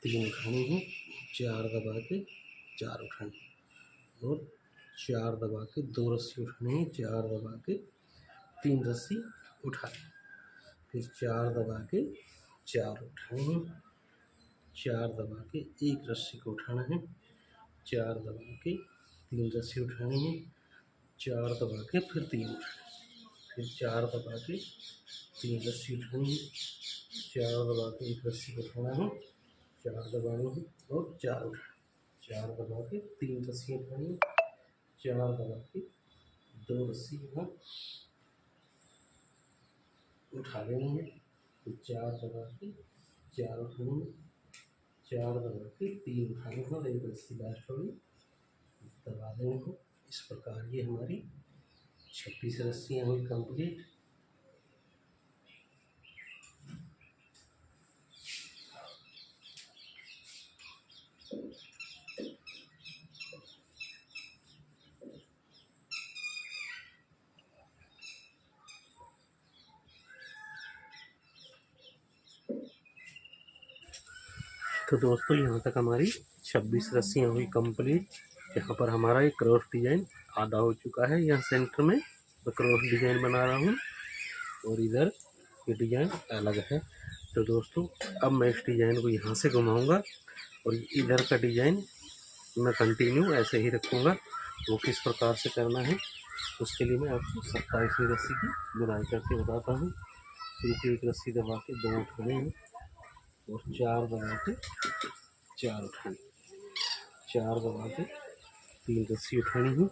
Speaker 1: 3 उठानी है, 4 दबा के 4 उठानी और 4 दबा के 2 रस्सी उठानी है, 4 दबा के 3 रस्सी उठानी, फिर 4 दबा के 4 उठानी है, 4 दबा के एक रस्सी को उठाना है, 4 दबा के 3 रस्सी उठानी है, 4 दबा के फिर 3 उठानी, फिर 4 दबा के 3 रस्सी उठानी है, 4 दबा के एक रस्सी को उठाना है, 4 दबानी है और 4 उठानी, 4 दबा के 3 रस्सी उठानी है, 4 दबा के 2 रस्सी उठा लेनी है, फिर 4 दबा के 4 उठानी है, 4 दबा के 3 उठानी है और एक रस्सी लास्ट वाली दबा देनी है। इस प्रकार ये हमारी 26 रस्सियाँ हुई कंप्लीट। तो दोस्तों यहाँ तक हमारी 26 रस्सियाँ हुई कंप्लीट। यहाँ पर हमारा एक क्रॉस डिजाइन आधा हो चुका है। यहाँ सेंटर में मैं क्रॉस डिजाइन बना रहा हूँ और इधर ये डिजाइन अलग है। तो दोस्तों अब मैं इस डिजाइन को यहाँ से घुमाऊँगा और इधर का डिजाइन मैं कंटिन्यू ऐसे ही रखूँगा वो किस प्रकार से करना है उसके लिए मैं आपको 27वीं रस्सी की बुनाई करके बताता हूँ। सिर्फ एक रस्सी दबा के 2 उठाने हैं और 4 दबा के 4 उठाने, 4 दबा के 3 रस्सी उठानी है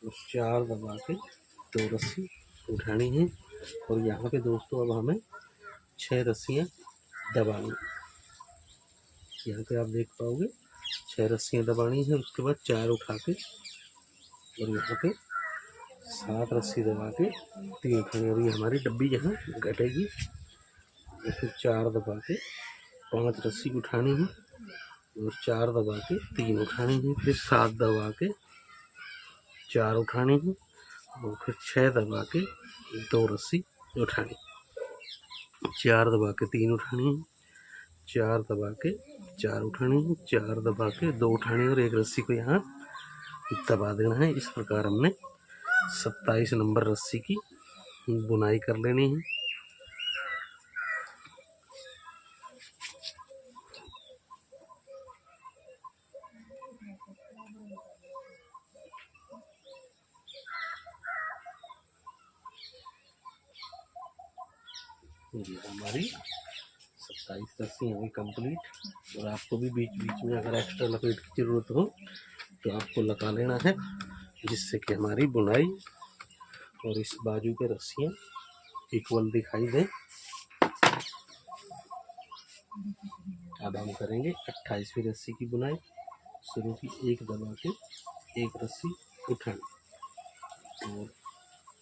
Speaker 1: और 4 दबा के 2 रस्सी उठानी है। और यहाँ पे दोस्तों अब हमें 6 रस्सियाँ दबानी, यहाँ पे आप देख पाओगे 6 रस्सियाँ दबानी है। उसके बाद 4 उठा के और यहाँ पे 7 रस्सी दबा के 3 उठानी। और ये हमारी डब्बी यहाँ घटेगी। और फिर 4 दबा के 5 रस्सी उठानी है और 4 दबा के 3 उठानी है। फिर 7 दबा के 4 उठानी है और फिर 6 दबा के 2 रस्सी उठानी, 4 दबा के 3 उठानी है, 4 दबा के 4 उठानी है, 4 दबा के 2 उठानी और 1 रस्सी को यहाँ दबा देना है। इस प्रकार हमने 27 नंबर रस्सी की बुनाई कर लेनी है। ये हमारी 27 रस्सियाँ हुई कंप्लीट। और आपको भी बीच बीच में अगर एक्स्ट्रा लपेट की ज़रूरत हो तो आपको लगा लेना है, जिससे कि हमारी बुनाई और इस बाजू के रस्सियाँ इक्वल दिखाई दें। अब हम करेंगे 28वीं रस्सी की बुनाई। शुरू की 1 दबा के 1 रस्सी उठानी और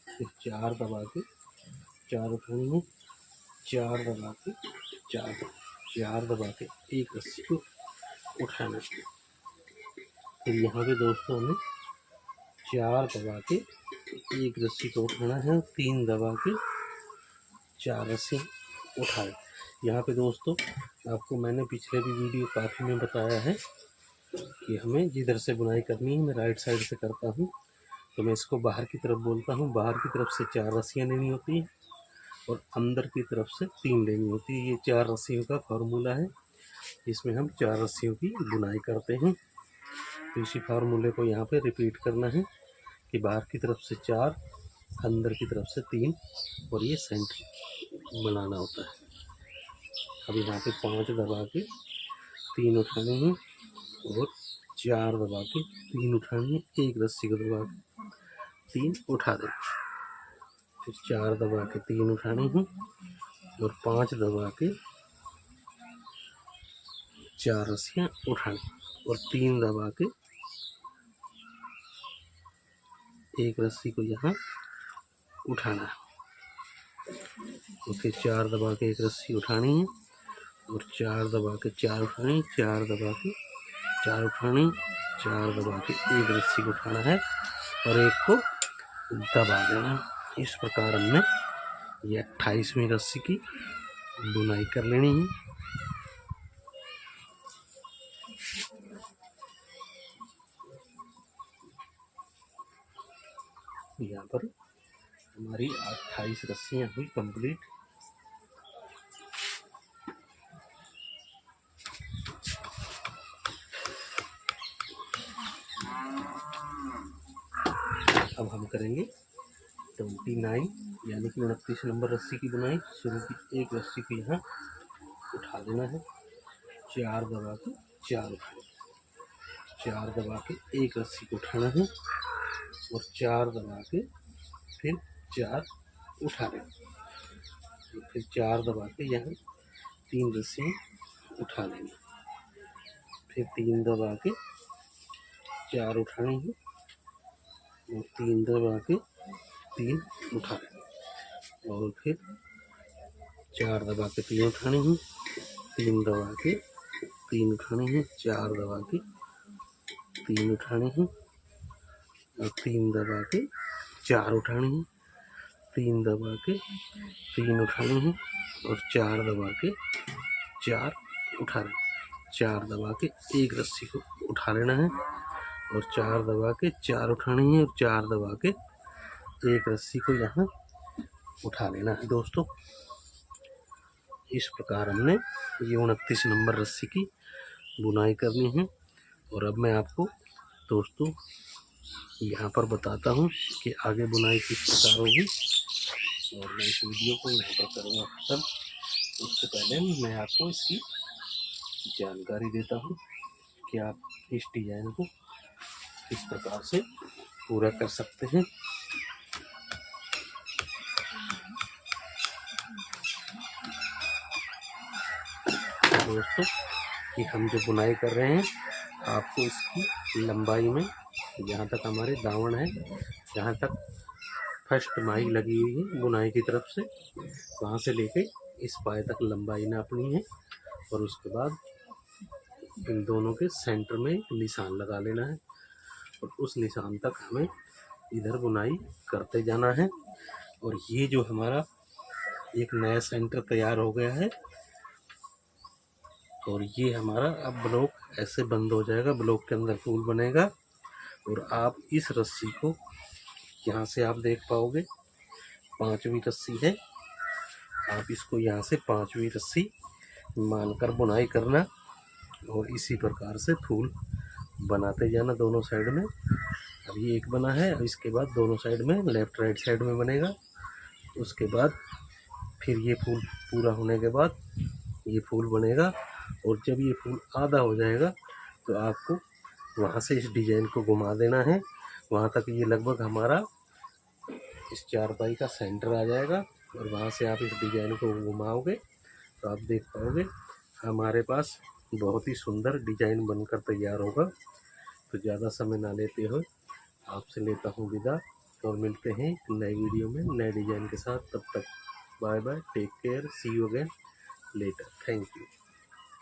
Speaker 1: फिर 4 दबा के 4 उठानी है, 4 दबा के 4 दबा के 1 रस्सी को उठाना। फिर यहाँ पे दोस्तों हमें 4 दबा के 1 रस्सी को उठाना है, 3 दबा के 4 रस्सी उठाए। यहाँ पे दोस्तों आपको मैंने पिछले भी वीडियो काफ़ी में बताया है कि हमें जिधर से बुनाई करनी है, मैं राइट साइड से करता हूँ तो मैं इसको बाहर की तरफ बोलता हूँ। बाहर की तरफ से 4 रस्सियाँ लेनी होती हैं और अंदर की तरफ से 3 लेनी होती है। ये 4 रस्सियों का फार्मूला है, इसमें हम 4 रस्सियों की बुनाई करते हैं। तो इसी फार्मूले को यहाँ पे रिपीट करना है कि बाहर की तरफ से 4, अंदर की तरफ से 3 और ये सेंटर बनाना होता है। अब यहाँ पे 5 दबा के 3 उठाने हैं और 4 दबा के 3 उठानी है, 1 रस्सी को दबा के 3 उठा दें। फिर 4 दबा के 3 उठाने हैं और 5 दबा के 4 रस्सियाँ उठानी और 3 दबा के 1 रस्सी को यहाँ उठाना है। और फिर 4 दबा के 1 रस्सी उठानी है और 4 दबा के 4 उठानी, 4 दबा के 4 उठानी, 4 दबा के 1 रस्सी को उठाना है और 1 को दबा देना। इस प्रकार हमने ये 28वीं रस्सी की बुनाई कर लेनी है। यहाँ पर हमारी 28 रस्सियाँ हुई कंप्लीट। अब हम करेंगे 29 यानी कि 29 नंबर रस्सी की बुनाई। शुरू की 1 रस्सी को यहाँ उठा देना है, 4 दबा के 4 उठाना, 4 दबा के 1 रस्सी को उठाना है और 4 दबा के फिर 4 उठा लें। फिर 4 दबा के यहाँ 3 रस्सी उठा लेंगे, फिर 3 दबा के 4 उठानी है और 3 दबा के 3 उठा लें और फिर 4 दबा के 3 उठानी है, 3 दबा के 3 उठानी है, 4 दबा के 3 उठानी है और 3 दबा के 4 उठानी है, 3 दबा के 3 उठानी है और 4 दबा के 4 उठा लें, 4 दबा के 1 रस्सी को उठा लेना है और 4 दबा के 4 उठानी है और 4 दबा के 1 रस्सी को यहाँ उठा लेना है। दोस्तों इस प्रकार हमने ये 29 नंबर रस्सी की बुनाई करनी है। और अब मैं आपको दोस्तों यहाँ पर बताता हूँ कि आगे बुनाई किस प्रकार होगी, और मैं इस वीडियो को यहाँ पर करूँगा खत्म। उससे पहले मैं आपको इसकी जानकारी देता हूँ कि आप इस डिजाइन को किस प्रकार से पूरा कर सकते हैं। दोस्तों, कि हम जो बुनाई कर रहे हैं, आपको इसकी लंबाई में जहाँ तक हमारे दावण है, जहाँ तक फर्स्ट माई लगी हुई है बुनाई की तरफ से, वहाँ से लेके इस पाए तक लंबाई नापनी है, और उसके बाद इन दोनों के सेंटर में निशान लगा लेना है, और उस निशान तक हमें इधर बुनाई करते जाना है। और ये जो हमारा एक नया सेंटर तैयार हो गया है, और ये हमारा अब ब्लॉक ऐसे बंद हो जाएगा, ब्लॉक के अंदर फूल बनेगा। और आप इस रस्सी को यहाँ से आप देख पाओगे 5वीं रस्सी है, आप इसको यहाँ से 5वीं रस्सी मानकर बुनाई करना, और इसी प्रकार से फूल बनाते जाना दोनों साइड में। अब ये एक बना है, अब इसके बाद दोनों साइड में लेफ्ट राइट साइड में बनेगा। उसके बाद फिर ये फूल पूरा होने के बाद ये फूल बनेगा, और जब ये फूल आधा हो जाएगा तो आपको वहाँ से इस डिजाइन को घुमा देना है, वहाँ तक ये लगभग हमारा इस चारपाई का सेंटर आ जाएगा। और वहाँ से आप इस डिजाइन को घुमाओगे तो आप देख पाओगे हमारे पास बहुत ही सुंदर डिजाइन बनकर तैयार होगा। तो ज़्यादा समय ना लेते हुए आपसे लेता हूँ विदा, और मिलते हैं एक नए वीडियो में नए डिजाइन के साथ। तब तक bye bye, take care, see you again later, thank you.